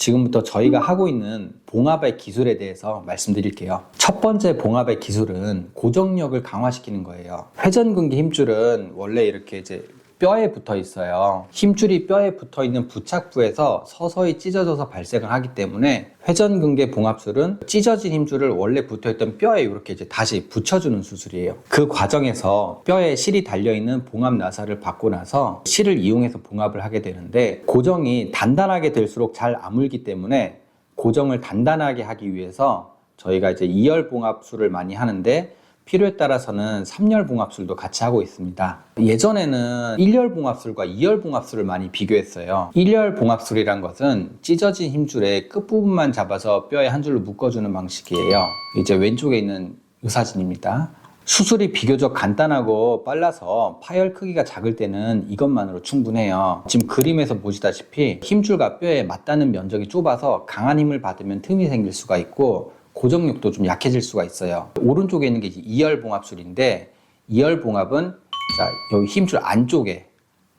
지금부터 저희가 하고 있는 봉합의 기술에 대해서 말씀드릴게요. 첫 번째 봉합의 기술은 고정력을 강화시키는 거예요. 회전근개 힘줄은 원래 이렇게 이제 뼈에 붙어 있어요. 힘줄이 뼈에 붙어 있는 부착부에서 서서히 찢어져서 발생을 하기 때문에 회전근개 봉합술은 찢어진 힘줄을 원래 붙어 있던 뼈에 이렇게 이제 다시 붙여주는 수술이에요. 그 과정에서 뼈에 실이 달려있는 봉합 나사를 받고 나서 실을 이용해서 봉합을 하게 되는데, 고정이 단단하게 될수록 잘 아물기 때문에 고정을 단단하게 하기 위해서 저희가 이제 2열 봉합술을 많이 하는데, 필요에 따라서는 3열 봉합술도 같이 하고 있습니다. 예전에는 1열 봉합술과 2열 봉합술을 많이 비교했어요. 1열 봉합술이란 것은 찢어진 힘줄의 끝부분만 잡아서 뼈에 한 줄로 묶어주는 방식이에요. 이제 왼쪽에 있는 의사진입니다. 수술이 비교적 간단하고 빨라서 파열 크기가 작을 때는 이것만으로 충분해요. 지금 그림에서 보시다시피 힘줄과 뼈에 맞닿는 면적이 좁아서 강한 힘을 받으면 틈이 생길 수가 있고, 고정력도 좀 약해질 수가 있어요. 오른쪽에 있는 게 2열 봉합술인데, 2열 봉합은 자, 여기 힘줄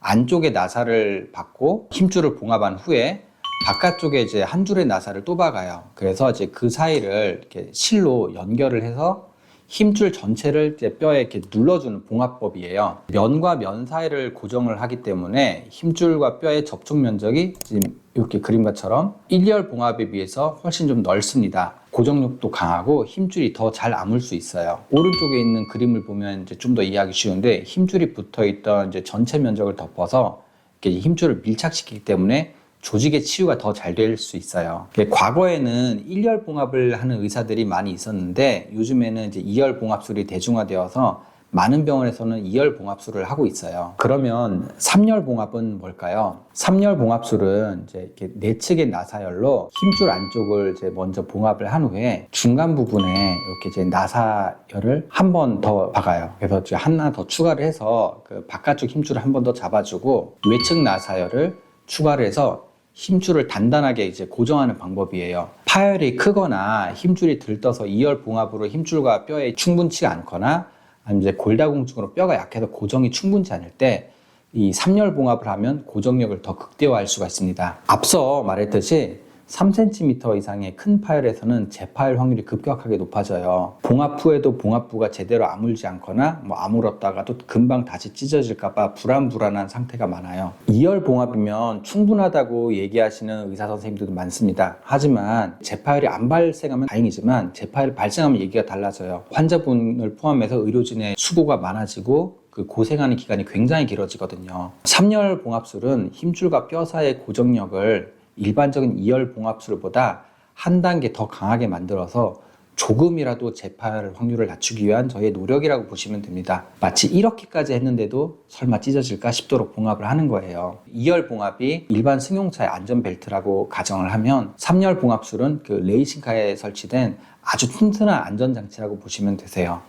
안쪽에 나사를 받고 힘줄을 봉합한 후에 바깥쪽에 이제 한 줄의 나사를 또 박아요. 그래서 이제 그 사이를 이렇게 실로 연결을 해서 힘줄 전체를 이제 뼈에 이렇게 눌러주는 봉합법이에요. 면과 면 사이를 고정을 하기 때문에 힘줄과 뼈의 접촉 면적이 지금 이렇게 그림과처럼 1열 봉합에 비해서 훨씬 좀 넓습니다. 고정력도 강하고 힘줄이 더 잘 아물 수 있어요. 오른쪽에 있는 그림을 보면 이제 좀 더 이해하기 쉬운데, 힘줄이 붙어 있던 이제 전체 면적을 덮어서 이렇게 힘줄을 밀착시키기 때문에 조직의 치유가 더 잘 될 수 있어요. 과거에는 1열 봉합을 하는 의사들이 많이 있었는데, 요즘에는 이제 2열 봉합술이 대중화되어서 많은 병원에서는 2열 봉합술을 하고 있어요. 그러면 3열 봉합은 뭘까요? 3열 봉합술은 이제 이렇게 내측의 나사열로 힘줄 안쪽을 이제 먼저 봉합을 한 후에 중간 부분에 이렇게 이제 나사열을 한 번 더 박아요. 그래서 이제 하나 더 추가를 해서 그 바깥쪽 힘줄을 한 번 더 잡아주고 외측 나사열을 추가를 해서 힘줄을 단단하게 이제 고정하는 방법이에요. 파열이 크거나 힘줄이 들떠서 2열 봉합으로 힘줄과 뼈에 충분치가 않거나, 아니면 이제 골다공증으로 뼈가 약해서 고정이 충분치 않을 때 이 3열 봉합을 하면 고정력을 더 극대화할 수가 있습니다. 앞서 말했듯이 3cm 이상의 큰 파열에서는 재파열 확률이 급격하게 높아져요. 봉합 후에도 봉합부가 제대로 아물지 않거나 아물었다가도 금방 다시 찢어질까봐 불안한 상태가 많아요. 2열 봉합이면 충분하다고 얘기하시는 의사 선생님들도 많습니다. 하지만 재파열이 안 발생하면 다행이지만, 재파열이 발생하면 얘기가 달라져요. 환자분을 포함해서 의료진의 수고가 많아지고 그 고생하는 기간이 굉장히 길어지거든요. 3열 봉합술은 힘줄과 뼈 사이의 고정력을 일반적인 2열 봉합술보다 한 단계 더 강하게 만들어서 조금이라도 재파열 확률을 낮추기 위한 저희의 노력이라고 보시면 됩니다. 마치 이렇게까지 했는데도 설마 찢어질까 싶도록 봉합을 하는 거예요. 2열 봉합이 일반 승용차의 안전벨트라고 가정을 하면, 3열 봉합술은 그 레이싱카에 설치된 아주 튼튼한 안전장치라고 보시면 되세요.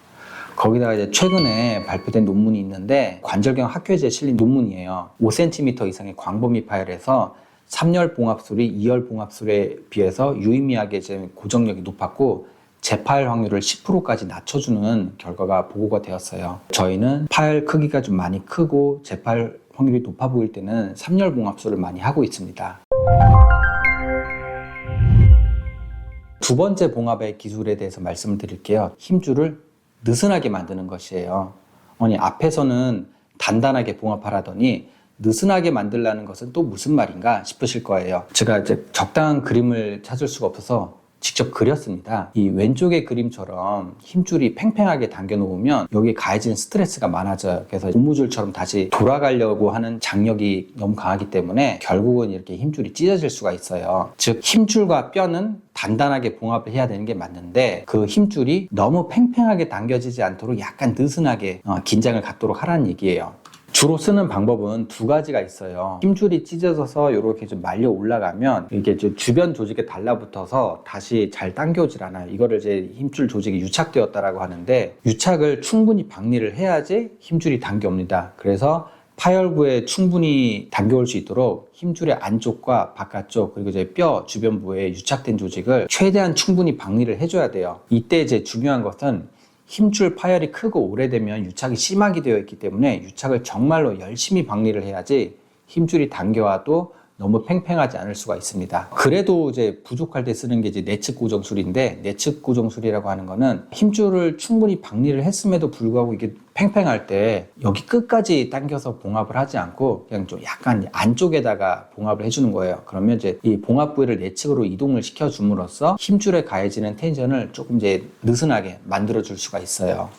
거기다가 이제 최근에 발표된 논문이 있는데, 관절경 학회지에 실린 논문이에요. 5cm 이상의 광범위 파열에서 3열 봉합술이 2열 봉합술에 비해서 유의미하게 이제 고정력이 높았고 재파열 확률을 10%까지 낮춰주는 결과가 보고가 되었어요. 저희는 파열 크기가 좀 많이 크고 재파열 확률이 높아 보일 때는 3열 봉합술을 많이 하고 있습니다. 두 번째 봉합의 기술에 대해서 말씀을 드릴게요. 힘줄을 느슨하게 만드는 것이에요. 아니, 앞에서는 단단하게 봉합하라더니 느슨하게 만들라는 것은 또 무슨 말인가 싶으실 거예요. 제가 이제 적당한 그림을 찾을 수가 없어서 직접 그렸습니다. 이 왼쪽의 그림처럼 힘줄이 팽팽하게 당겨 놓으면 여기에 가해진 스트레스가 많아져요. 그래서 고무줄처럼 다시 돌아가려고 하는 장력이 너무 강하기 때문에 결국은 이렇게 힘줄이 찢어질 수가 있어요. 즉, 힘줄과 뼈는 단단하게 봉합을 해야 되는 게 맞는데, 그 힘줄이 너무 팽팽하게 당겨지지 않도록 약간 느슨하게 긴장을 갖도록 하라는 얘기예요. 주로 쓰는 방법은 두 가지가 있어요. 힘줄이 찢어져서 이렇게 좀 말려 올라가면 이게 주변 조직에 달라붙어서 다시 잘 당겨오질 않아요. 이거를 이제 힘줄 조직이 유착되었다라고 하는데, 유착을 충분히 박리를 해야지 힘줄이 당겨옵니다. 그래서 파열부에 충분히 당겨올 수 있도록 힘줄의 안쪽과 바깥쪽, 그리고 이제 뼈 주변부에 유착된 조직을 최대한 충분히 박리를 해줘야 돼요. 이때 이제 중요한 것은 힘줄 파열이 크고 오래되면 유착이 심하게 되어 있기 때문에 유착을 정말로 열심히 박리를 해야지 힘줄이 당겨와도 너무 팽팽하지 않을 수가 있습니다. 그래도 이제 부족할 때 쓰는 게 이제 내측 고정술인데, 내측 고정술이라고 하는 거는 힘줄을 충분히 박리를 했음에도 불구하고 이게 팽팽할 때 여기 끝까지 당겨서 봉합을 하지 않고 그냥 좀 약간 안쪽에다가 봉합을 해주는 거예요. 그러면 이제 이 봉합 부위를 내측으로 이동을 시켜줌으로써 힘줄에 가해지는 텐션을 조금 이제 느슨하게 만들어줄 수가 있어요.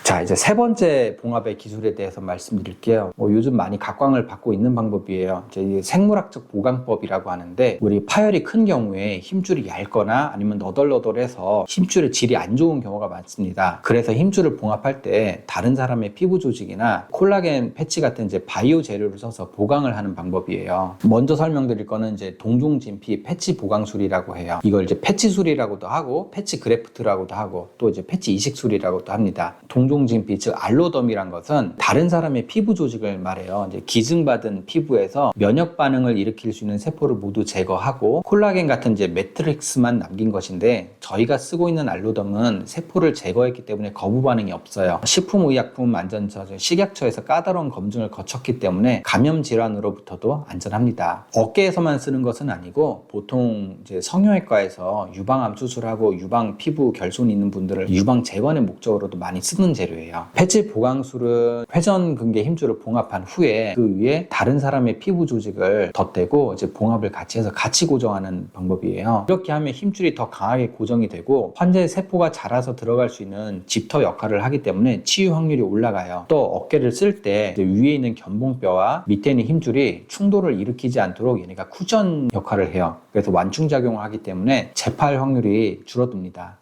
자, 이제 세 번째 봉합의 기술에 대해서 말씀드릴게요. 요즘 많이 각광을 받고 있는 방법이에요. 이제 이 생물학적 보강법이라고 하는데, 우리 파열이 큰 경우에 힘줄이 얇거나 아니면 너덜너덜해서 힘줄의 질이 안 좋은 경우가 많습니다. 그래서 힘줄을 봉합할 때 다른 사람의 피부 조직이나 콜라겐 패치 같은 이제 바이오 재료를 써서 보강을 하는 방법이에요. 먼저 설명드릴 거는 이제 동종진피 패치 보강술이라고 해요. 이걸 이제 패치술이라고도 하고 패치 그래프트라고도 하고 또 이제 패치 이식술이라고도 합니다. 동종진피, 즉 알로덤이란 것은 다른 사람의 피부 조직을 말해요. 이제 기증받은 피부에서 면역 반응을 일으킬 수 있는 세포를 모두 제거하고 콜라겐 같은 이제 매트릭스만 남긴 것인데, 저희가 쓰고 있는 알로덤은 세포를 제거했기 때문에 거부 반응이 없어요. 식품의약품안전처, 식약처에서 까다로운 검증을 거쳤기 때문에 감염 질환으로부터도 안전합니다. 어깨에서만 쓰는 것은 아니고 보통 이제 성형외과에서 유방암 수술하고 유방 피부 결손이 있는 분들을 유방 재건의 목적으로도 많이 쓰는 재료예요. 패치 보강술은 회전근개 힘줄을 봉합한 후에 그 위에 다른 사람의 피부 조직을 덧대고 이제 봉합을 같이 해서 같이 고정하는 방법이에요. 이렇게 하면 힘줄이 더 강하게 고정이 되고 환자의 세포가 자라서 들어갈 수 있는 집터 역할을 하기 때문에 치유 확률이 올라가요. 또 어깨를 쓸 때 위에 있는 견봉뼈와 밑에 있는 힘줄이 충돌을 일으키지 않도록 얘네가 쿠션 역할을 해요. 그래서 완충작용을 하기 때문에 재팔 확률이 줄어듭니다.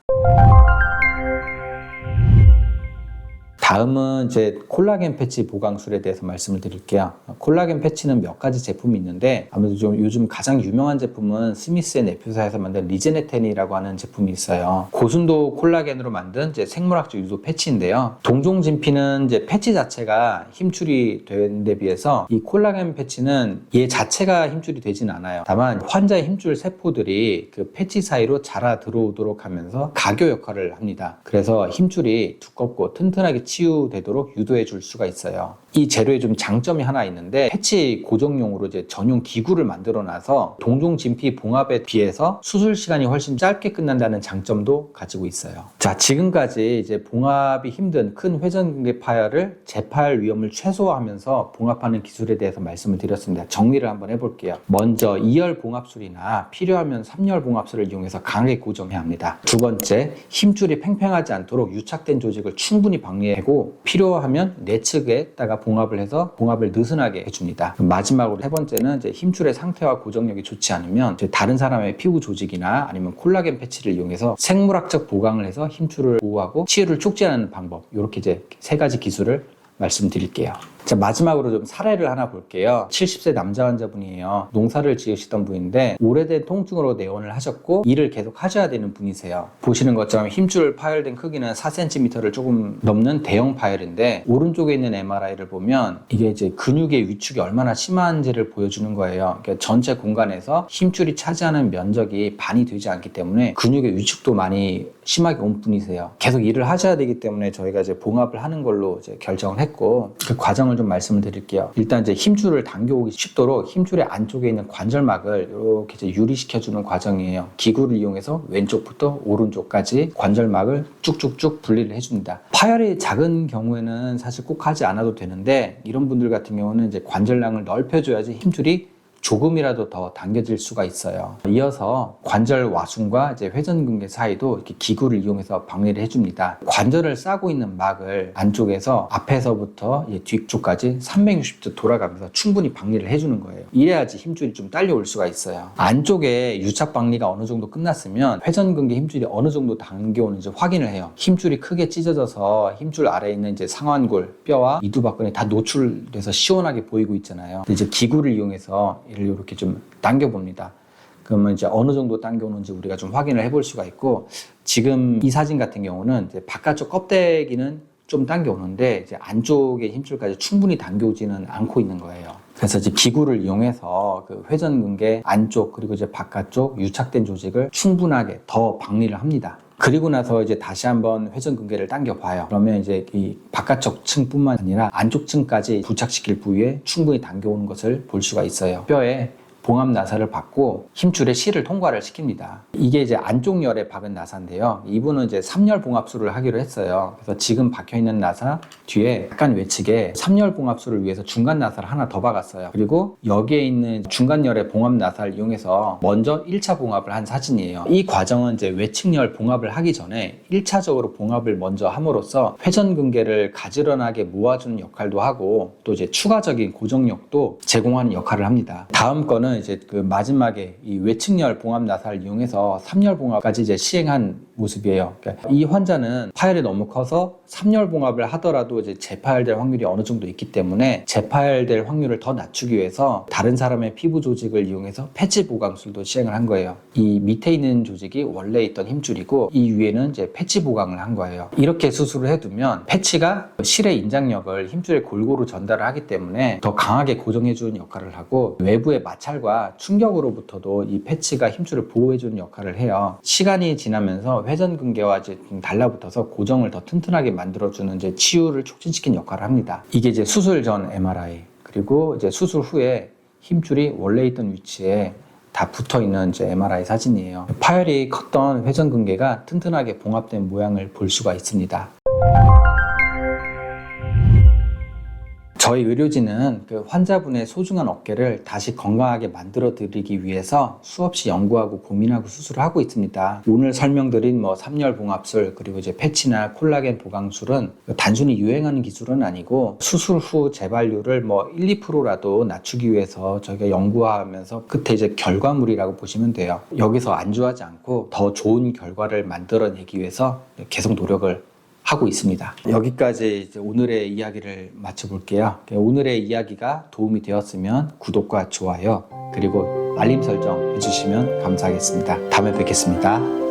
다음은 이제 콜라겐 패치 보강술에 대해서 말씀을 드릴게요. 콜라겐 패치는 몇 가지 제품이 있는데, 아무래도 좀 요즘 가장 유명한 제품은 스미스앤네퓨사에서 만든 리제네텐이라고 하는 제품이 있어요. 고순도 콜라겐으로 만든 이제 생물학적 유도 패치인데요. 동종진피는 이제 패치 자체가 힘줄이 된 데 비해서 이 콜라겐 패치는 얘 자체가 힘줄이 되진 않아요. 다만 환자의 힘줄 세포들이 그 패치 사이로 자라 들어오도록 하면서 가교 역할을 합니다. 그래서 힘줄이 두껍고 튼튼하게 치유되도록 유도해 줄 수가 있어요. 이 재료에 좀 장점이 하나 있는데, 패치 고정용으로 이제 전용 기구를 만들어 놔서 동종진피 봉합에 비해서 수술 시간이 훨씬 짧게 끝난다는 장점도 가지고 있어요. 자, 지금까지 이제 봉합이 힘든 큰 회전근개 파열을 재파열 위험을 최소화하면서 봉합하는 기술에 대해서 말씀을 드렸습니다. 정리를 한번 해볼게요. 먼저 2열 봉합술이나 필요하면 3열 봉합술을 이용해서 강하게 고정해야 합니다. 두 번째, 힘줄이 팽팽하지 않도록 유착된 조직을 충분히 박리하고 필요하면 내측에다가 봉합을 해서 봉합을 느슨하게 해줍니다. 마지막으로 세 번째는 이제 힘줄의 상태와 고정력이 좋지 않으면 이제 다른 사람의 피부 조직이나 아니면 콜라겐 패치를 이용해서 생물학적 보강을 해서 힘줄을 보호하고 치유를 촉진하는 방법, 이렇게 이제 세 가지 기술을 말씀드릴게요. 자, 마지막으로 좀 사례를 하나 볼게요. 70세 남자 환자분이에요. 농사를 지으시던 분인데 오래된 통증으로 내원을 하셨고 일을 계속 하셔야 되는 분이세요. 보시는 것처럼 힘줄 파열된 크기는 4cm를 조금 넘는 대형 파열인데, 오른쪽에 있는 MRI를 보면 이게 이제 근육의 위축이 얼마나 심한지를 보여주는 거예요. 그러니까 전체 공간에서 힘줄이 차지하는 면적이 반이 되지 않기 때문에 근육의 위축도 많이 심하게 온 분이세요. 계속 일을 하셔야 되기 때문에 저희가 이제 봉합을 하는 걸로 이제 결정을 했고, 그 과정을 좀 말씀을 드릴게요. 일단 이제 힘줄을 당겨오기 쉽도록 힘줄의 안쪽에 있는 관절막을 이렇게 이제 유리시켜주는 과정이에요. 기구를 이용해서 왼쪽부터 오른쪽까지 관절막을 쭉쭉쭉 분리를 해줍니다. 파열이 작은 경우에는 사실 꼭 하지 않아도 되는데, 이런 분들 같은 경우는 이제 관절낭을 넓혀줘야지 힘줄이 조금이라도 더 당겨질 수가 있어요. 이어서 관절 와순과 이제 회전근개 사이도 이렇게 기구를 이용해서 박리를 해줍니다. 관절을 싸고 있는 막을 안쪽에서 앞에서부터 뒤쪽까지 360도 돌아가면서 충분히 박리를 해주는 거예요. 이래야지 힘줄이 좀 딸려올 수가 있어요. 안쪽에 유착 박리가 어느 정도 끝났으면 회전근개 힘줄이 어느 정도 당겨오는지 확인을 해요. 힘줄이 크게 찢어져서 힘줄 아래에 있는 이제 상완골, 뼈와 이두박근이 다 노출돼서 시원하게 보이고 있잖아요. 이제 기구를 이용해서 이렇게 좀 당겨봅니다. 그러면 이제 어느 정도 당겨오는지 우리가 좀 확인을 해볼 수가 있고, 지금 이 사진 같은 경우는 이제 바깥쪽 껍데기는 좀 당겨오는데 이제 안쪽의 힘줄까지 충분히 당겨오지는 않고 있는 거예요. 그래서 이제 기구를 이용해서 그 회전근개 안쪽 그리고 이제 바깥쪽 유착된 조직을 충분하게 더 박리를 합니다. 그리고 나서 이제 다시 한번 회전근개를 당겨봐요. 그러면 이제 이 바깥쪽 층뿐만 아니라 안쪽 층까지 부착시킬 부위에 충분히 당겨오는 것을 볼 수가 있어요. 뼈에 봉합 나사를 받고 힘줄에 실을 통과를 시킵니다. 이게 이제 안쪽 열에 박은 나사인데요. 이분은 이제 3열 봉합술을 하기로 했어요. 그래서 지금 박혀 있는 나사 뒤에 약간 외측에 3열 봉합술을 위해서 중간 나사를 하나 더 박았어요. 그리고 여기에 있는 중간 열의 봉합 나사를 이용해서 먼저 1차 봉합을 한 사진이에요. 이 과정은 이제 외측열 봉합을 하기 전에 1차적으로 봉합을 먼저 함으로써 회전근개를 가지런하게 모아주는 역할도 하고 또 이제 추가적인 고정력도 제공하는 역할을 합니다. 다음 거는 이제 그 마지막에 이 외측열 봉합 나사를 이용해서 3열 봉합까지 이제 시행한 모습이에요. 그러니까 이 환자는 파열이 너무 커서 3열 봉합을 하더라도 이제 재파열될 확률이 어느 정도 있기 때문에 재파열될 확률을 더 낮추기 위해서 다른 사람의 피부 조직을 이용해서 패치 보강술도 시행을 한 거예요. 이 밑에 있는 조직이 원래 있던 힘줄이고 이 위에는 이제 패치 보강을 한 거예요. 이렇게 수술을 해두면 패치가 실의 인장력을 힘줄에 골고루 전달을 하기 때문에 더 강하게 고정해주는 역할을 하고 외부의 마찰과 충격으로부터도 이 패치가 힘줄을 보호해주는 역할을 해요. 시간이 지나면서 회전근개와 이제 달라붙어서 고정을 더 튼튼하게 만들어주는 이제 치유를 촉진시키는 역할을 합니다. 이게 이제 수술 전 MRI 그리고 이제 수술 후에 힘줄이 원래 있던 위치에 다 붙어있는 이제 MRI 사진이에요. 파열이 컸던 회전근개가 튼튼하게 봉합된 모양을 볼 수가 있습니다. 저희 의료진은 그 환자분의 소중한 어깨를 다시 건강하게 만들어 드리기 위해서 수없이 연구하고 고민하고 수술을 하고 있습니다. 오늘 설명드린 3열 봉합술 그리고 이제 패치나 콜라겐 보강술은 단순히 유행하는 기술은 아니고 수술 후 재발률을 1, 2%라도 낮추기 위해서 저희가 연구하면서 끝에 이제 결과물이라고 보시면 돼요. 여기서 안주하지 않고 더 좋은 결과를 만들어내기 위해서 계속 노력을 하고 있습니다. 여기까지 이제 오늘의 이야기를 마쳐볼게요. 오늘의 이야기가 도움이 되었으면 구독과 좋아요 그리고 알림 설정 해주시면 감사하겠습니다. 다음에 뵙겠습니다.